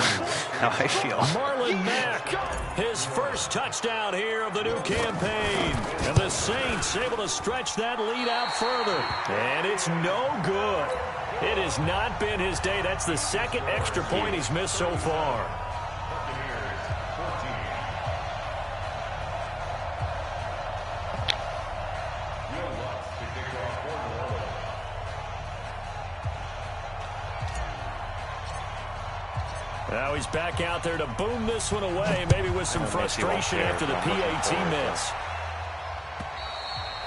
How I feel. Marlon Mack, his first touchdown here of the new campaign. And the Saints able to stretch that lead out further. And it's no good. It has not been his day. That's the second extra point he's missed so far. Now he's back out there to boom this one away, maybe with some frustration after the PAT miss.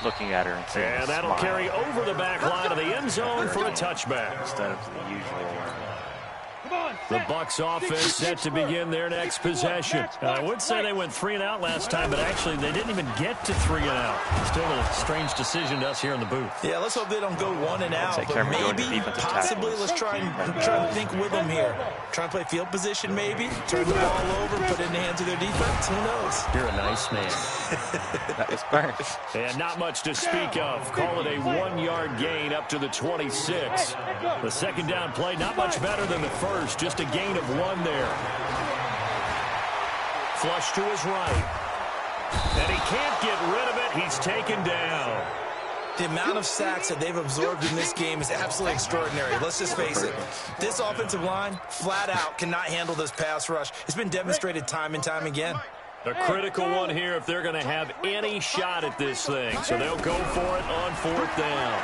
Looking at her and seeing and that'll smile. Carry over the back line of the end zone for a touchback. Instead of the usual. The Bucs offense set to begin their next possession. I would say they went 3 and out last time, but actually they didn't even get to 3 and out. Still a strange decision to us here in the booth. Yeah, let's hope they don't go 1 and out, but maybe, possibly, let's try and think with them here. Try and play field position maybe, turn the ball over, put it in the hands of their defense. Who knows? You're a nice man. That is Burns. And not much to speak of. Call it a 1-yard gain up to the 26. The second down play, not much better than the first. Just a gain of 1 there. Flush to his right. And he can't get rid of it. He's taken down. The amount of sacks that they've absorbed in this game is absolutely extraordinary. Let's just face it. This offensive line, flat out, cannot handle this pass rush. It's been demonstrated time and time again. A critical one here if they're going to have any shot at this thing. So they'll go for it on 4th down.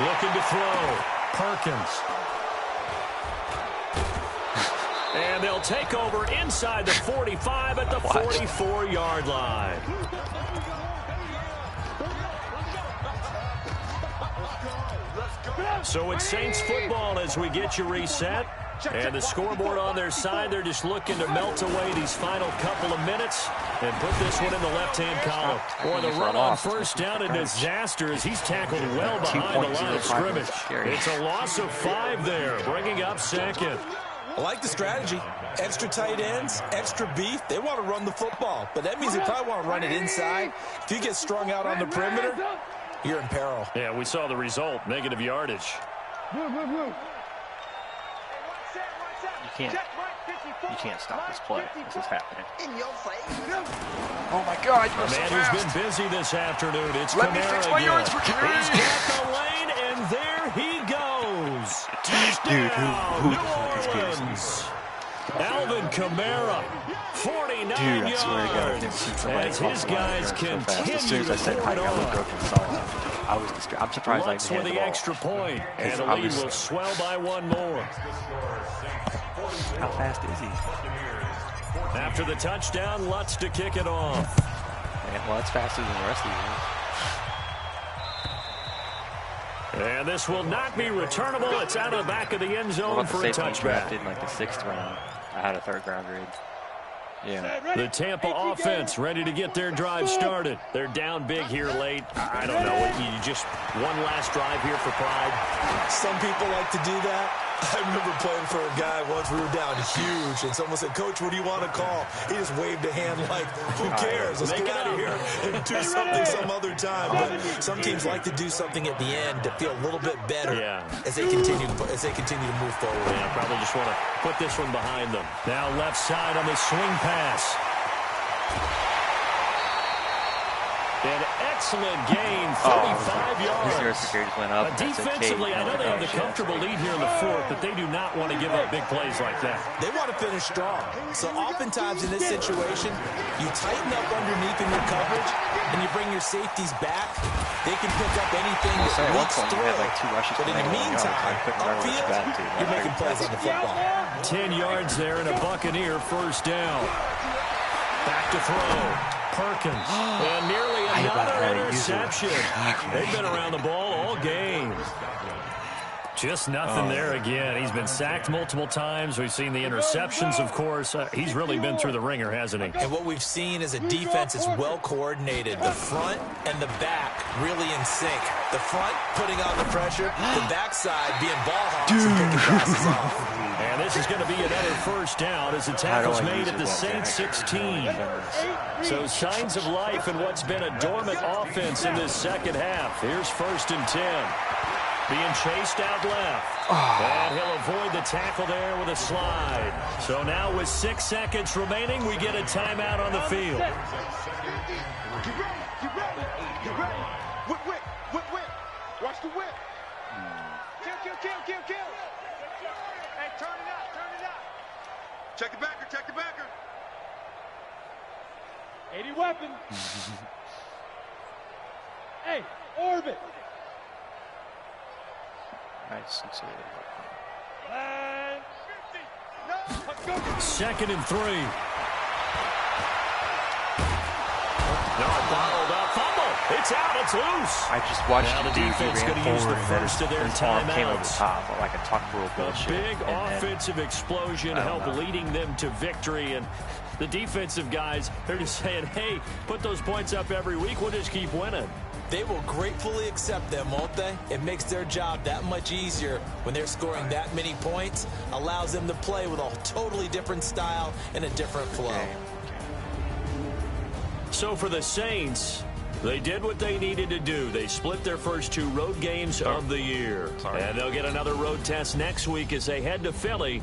Looking to throw. Perkins. And they'll take over inside the 45 at the 44-yard line. So it's Saints football as we get you reset. And the scoreboard on their side, they're just looking to melt away these final couple of minutes and put this one in the left-hand column. Or the run on first down, a disaster as he's tackled well behind the line of scrimmage. It's a loss of 5 there, bringing up second. I like the strategy. Extra tight ends, extra beef. They want to run the football, but that means they probably want to run it inside. If you get strung out on the perimeter, you're in peril. Yeah, we saw the result, negative yardage. You can't stop this play. This is happening. Oh my God! A man who's been busy this afternoon. It's Let Kamara me fix my again. Yards for Kamara. He's got the lane, and there he goes. Touchdown, New Orleans. Alvin Kamara, 49 Dude, I swear to God, I've never seen somebody as his guys continue so as soon as I said hi, I looked over and saw him. I was distracted. I'm surprised I Lutz even with had the the extra point, and the lead will swell by 1 more. How fast is he? After the touchdown, Lutz to kick it off. Man, well, that's faster than the rest of you. And this will not be returnable. It's out of the back of the end zone for a touchback. Drafted in like the 6th round. I had a 3rd round grade. Yeah. The Tampa offense ready to get their drive started. They're down big here late. I don't know. You just one last drive here for pride. Some people like to do that. I remember playing for a guy once. We were down huge, and someone said, "Coach, what do you want to call?" He just waved a hand like, "Who cares? Let's get out of here and do something some other time." But some teams like to do something at the end to feel a little bit better as they continue to move forward. Yeah, probably just want to put this one behind them. Now left side on the swing pass. An excellent gain, 35 yards. His security just went up. Defensively, I know they have the comfortable lead here in the fourth, but they do not want to give up big plays like that. They want to finish strong. So oftentimes in this situation, you tighten up underneath in your coverage, and you bring your safeties back. They can pick up anything that leaks through. But in the meantime, upfield, you're making plays on the football. 10 yards there and a Buccaneer first down. Back to throw. Perkins. And nearly another interception. They've been around the ball all game. Just nothing there again. He's been sacked multiple times. We've seen the interceptions, of course. He's really been through the ringer, hasn't he? And what we've seen is a defense that's well coordinated. The front and the back really in sync. The front putting on the pressure. The backside being ball hawks and picking passes off. And this is going to be another first down as the tackle's made at the Saints 16. So signs of life in what's been a dormant offense in this second half. Here's 1st and 10. Being chased out left. And he'll avoid the tackle there with a slide. So now with 6 seconds remaining, we get a timeout on the field. Get ready, get ready, get ready. Whip, whip, whip, whip. Watch the whip. Kill, kill, kill, kill, kill. Hey, turn it up, turn it up. Check the backer, check the backer. 80 weapon. Hey, orbit. Nice. And 50. No, go. 2nd and 3. No, bottled up. Fumble. It's out. It's loose. I just watched now the defense going to use the first of their timeouts. Came over the top like a tuck rule bullshit. A big offensive explosion helped leading them to victory. And the defensive guys, they're just saying, hey, put those points up every week. We'll just keep winning. They will gratefully accept them, won't they? It makes their job that much easier when they're scoring that many points. Allows them to play with a totally different style and a different flow. So for the Saints, they did what they needed to do. They split their first 2 road games of the year. And they'll get another road test next week as they head to Philly.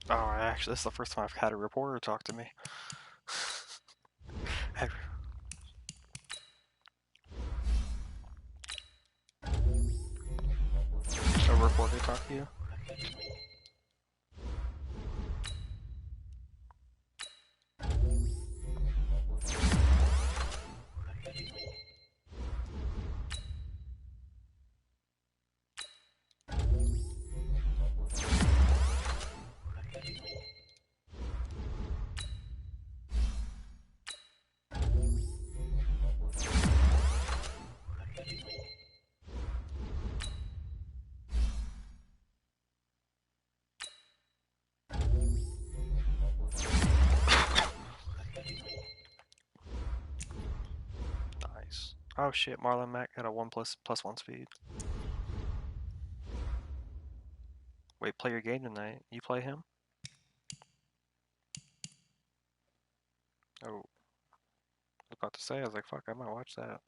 Oh, actually, this is the first time I've had a reporter talk to me. A reporter talk to you? Oh shit, Marlon Mack got a 1+1 speed. Wait, play your game tonight. You play him? Oh. I was about to say, I was like, fuck, I might watch that.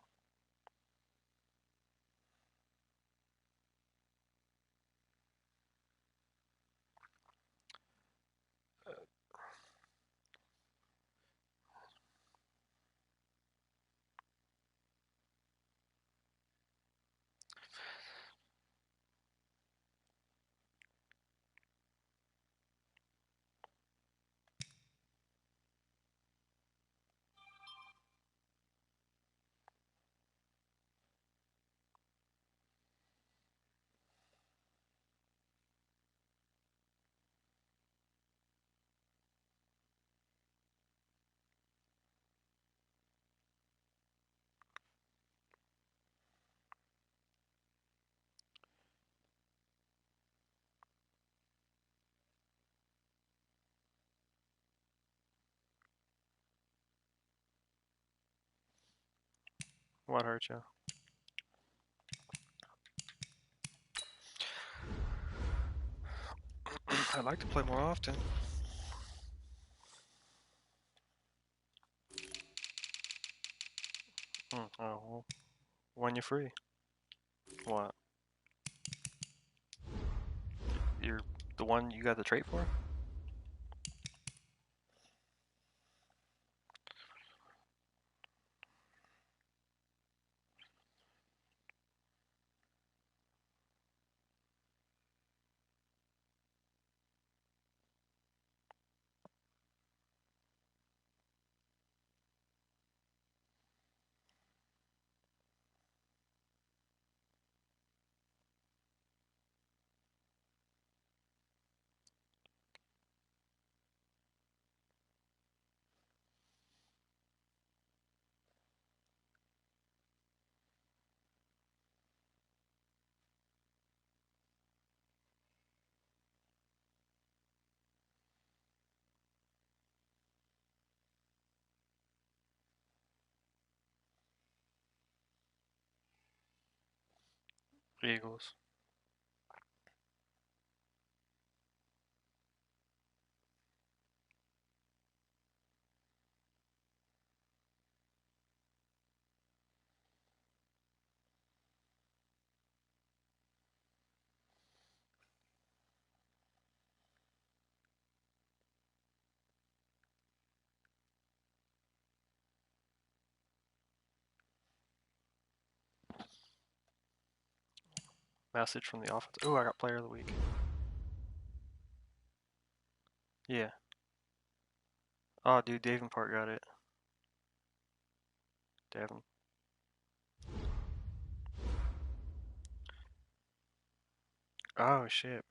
What hurt you? I'd like to play more often. Oh, well, when you're free. What? You're the one you got the trait for? Eagles. Message from the offense. Oh, I got player of the week. Yeah. Oh, dude, Davenport got it. Davin. Oh, shit.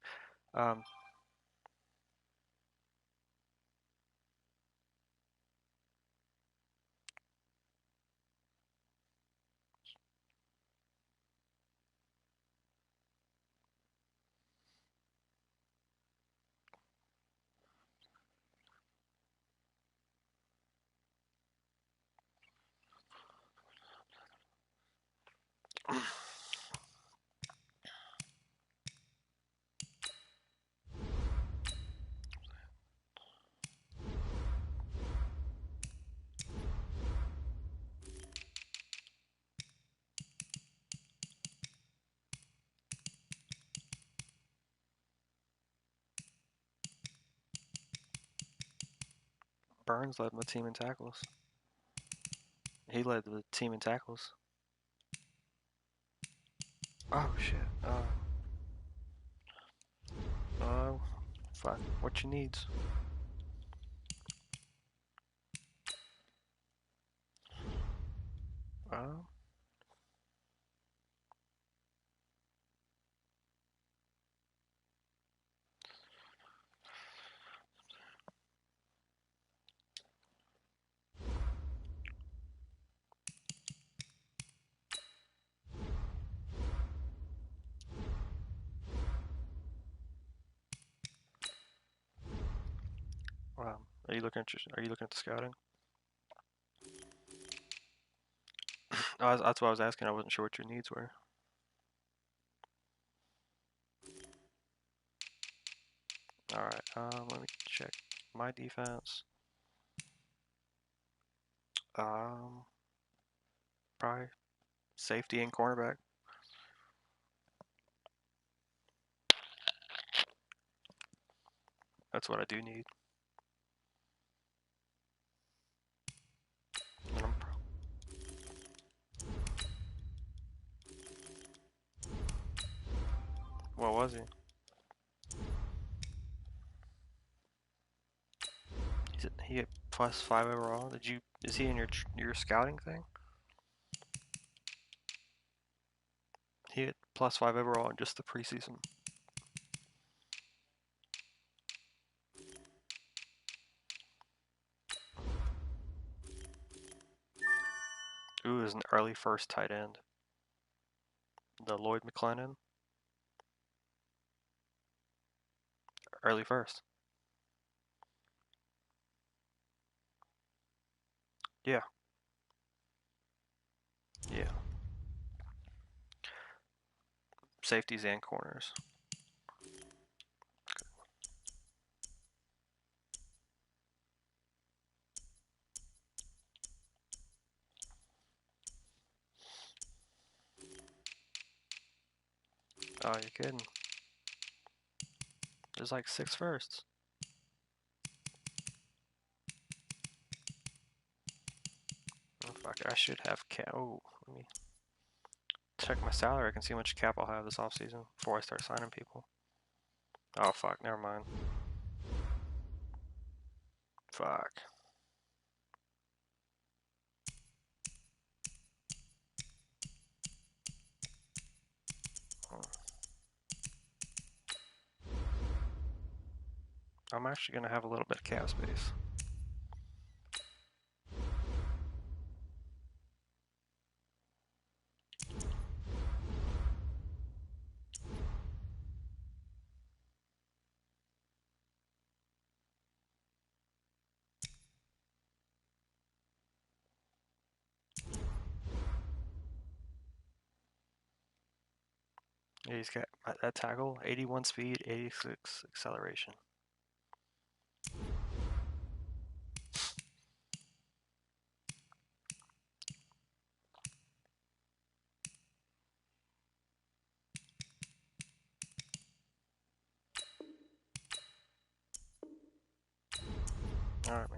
Um, Burns led my team in tackles. He led the team in tackles. Oh, shit. Fuck. What you needs? Uh, are you looking at the scouting? That's what I was asking. I wasn't sure what your needs were. All right. Let me check my defense. Probably safety and cornerback. That's what I do need. What was he? He hit +5 overall. Is he in your scouting thing? He hit +5 overall in just the preseason. Ooh, is an early first tight end. The Lloyd McClennan. Early first. Yeah. Yeah. Safeties and corners. Oh, you're kidding. There's like 6 firsts. Oh, fuck, I should have cap. Oh, let me check my salary. I can see how much cap I'll have this offseason before I start signing people. Oh, fuck, never mind. Fuck. I'm actually going to have a little bit of cap space. Yeah, he's got that tackle, 81 speed, 86 acceleration. Alright,